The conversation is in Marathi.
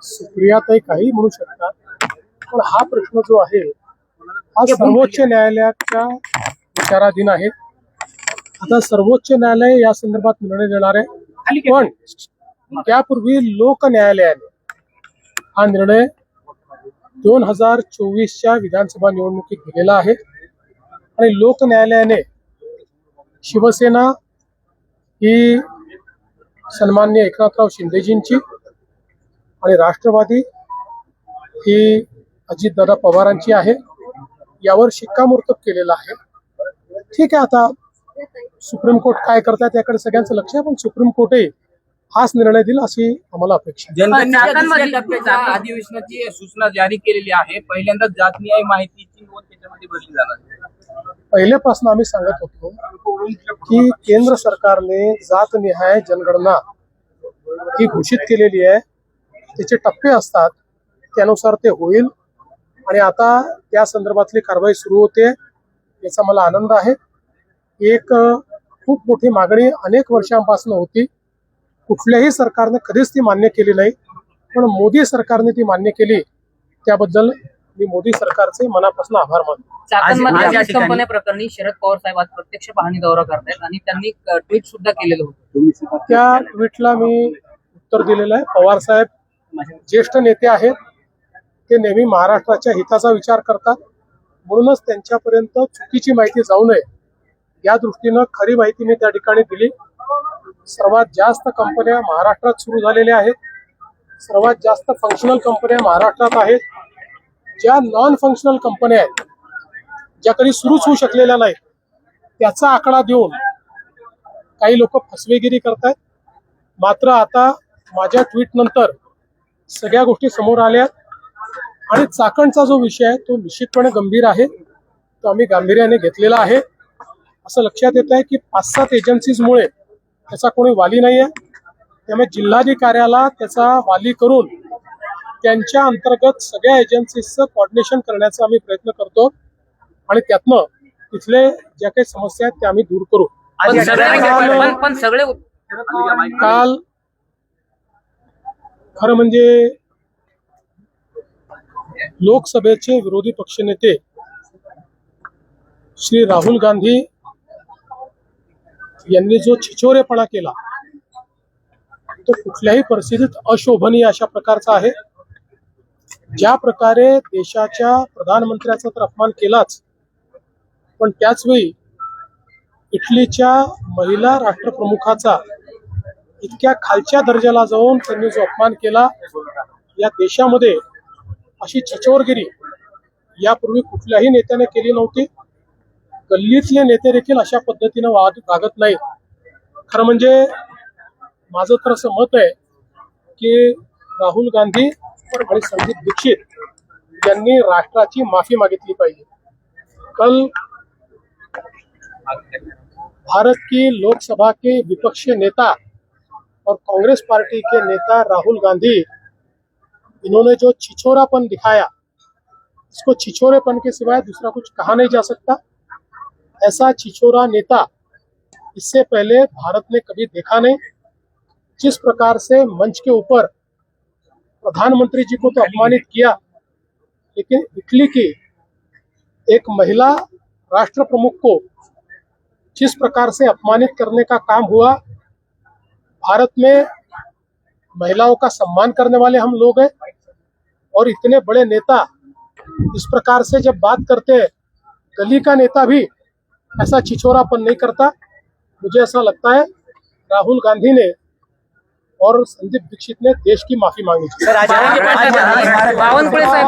सुप्रियाताई काही म्हणू शकतात, पण हा प्रश्न जो आहे हा सर्वोच्च न्यायालयाच्या विचाराधीन आहे. आता सर्वोच्च न्यायालय या संदर्भात निर्णय देणार आहे, पण त्यापूर्वी लोक न्यायालयाने हा निर्णय 2024च्या विधानसभा निवडणुकीत दिलेला आहे. आणि लोक न्यायालयाने शिवसेना ही सन्माननीय एकनाथराव शिंदेजींची आणि राष्ट्रवादी ही अजितदादा पवारांची आहे, यावर शिक्कामोर्तब केलेला आहे. ठीक आहे, आता सुप्रीम कोर्ट काय करतात याकडे सगळ्यांचं लक्ष आहे, पण सुप्रीम कोर्टही हाच निर्णय दिला अशी आम्हाला अपेक्षा आहे. अधिवेशनाची सूचना जारी केलेली आहे. पहिल्यांदा जातनिहाय माहितीची नोंद त्याच्यामध्ये भरली जाणार. पहिल्यापासून आम्ही सांगत होतो की केंद्र सरकारने जातनिहाय जनगणना ही घोषित केलेली आहे. त्याचे टप्पे असतात, त्यानुसार ते होईल आणि आता त्या संदर्भातली कारवाई सुरू होते, याचा मला आनंद आहे. एक खूप मोठी मागणी अनेक वर्षांपासून होती, कुठल्याही सरकारने कधीच ती मान्य केली नाही, पण मोदी सरकारने ती मान्य केली, त्याबद्दल मी मोदी सरकारचे मनापासून आभार मानतो. कंपन्या प्रकरणी शरद पवार साहेब आज प्रत्यक्ष पाहणी दौरा करतायत आणि त्यांनी ट्विट सुद्धा केलेलं होतं. त्या ट्विटला मी उत्तर दिलेलं आहे. पवार साहेब ज्येष्ठ नेते आहेत, ते नेहमी महाराष्ट्राच्या हिताचा विचार करतात, म्हणूनच त्यांच्यापर्यंत चुकीची माहिती जाऊ नये या दृष्टीनं खरी माहिती मी त्या ठिकाणी दिली. सर्वात जास्त कंपन्या महाराष्ट्रात सुरू झालेल्या आहेत, सर्वात जास्त फंक्शनल कंपन्या महाराष्ट्रात आहेत. ज्या नॉन फंक्शनल कंपन्या आहेत, ज्या कधी सुरूच होऊ शकलेल्या नाहीत, त्याचा आकडा देऊन काही लोक फसवेगिरी करतायत. मात्र आता माझ्या ट्विट नंतर सगळ्या गोष्टी समोर आल्या आणि चाकणचा जो विषय आहे तो निश्चितपणे गंभीर आहे, तो आम्ही गांभीर्याने घेतलेला आहे. असं लक्षात येत आहे की 5-7 एजन्सीजमुळे त्याचा कोणी वाली नाही आहे, त्यामुळे जिल्हाधिकाऱ्याला त्याचा वाली करून त्यांच्या अंतर्गत सगळ्या एजन्सीजचं कोऑर्डिनेशन करण्याचा आम्ही प्रयत्न करतो आणि त्यातनं तिथले ज्या काही समस्या आहेत त्या आम्ही दूर करू. काल खरं म्हणजे लोकसभेचे विरोधी पक्षनेते श्री राहुल गांधी यांनी जो छिछोरेपणा केला तो कुठल्याही परिस्थितीत अशोभनीय अशा प्रकारचा आहे. ज्या प्रकारे देशाच्या प्रधानमंत्र्याचा तर अपमान केलाच, पण त्याचवेळी इटलीच्या महिला राष्ट्रप्रमुखाचा इतक्या खालच्या दर्जाला जाऊन त्यांनी जो अपमान केला, या देशामध्ये अशी छिछोरगिरी यापूर्वी कुठल्याही नेत्याने केली नव्हती. गल्लीतले नेते देखील अशा पद्धतीनं वागत नाही. खरं म्हणजे माझं तर असं मत आहे की राहुल गांधी आणि संदीप दीक्षित यांनी राष्ट्राची माफी मागितली पाहिजे. कल भारत की लोकसभा के विपक्षी नेता और कांग्रेस पार्टी के नेता राहुल गांधी, इन्होंने जो छिछोरापन दिखाया, इसको छिछोरेपन के सिवाय दूसरा कुछ कहा नहीं जा सकता. ऐसा छिछोरा नेता इससे पहले भारत ने कभी देखा नहीं. जिस प्रकार से मंच के ऊपर प्रधानमंत्री जी को तो अपमानित किया, लेकिन इटली की एक महिला राष्ट्र प्रमुख को जिस प्रकार से अपमानित करने का काम हुआ. भारत में महिलाओं का सम्मान करने वाले हम लोग हैं और इतने बड़े नेता इस प्रकार से जब बात करते हैं, गली का नेता भी ऐसा छिछोरापन नहीं करता. मुझे ऐसा लगता है राहुल गांधी ने और संदीप दीक्षित ने देश की माफी मांगी थी. बावनकुळे साहेब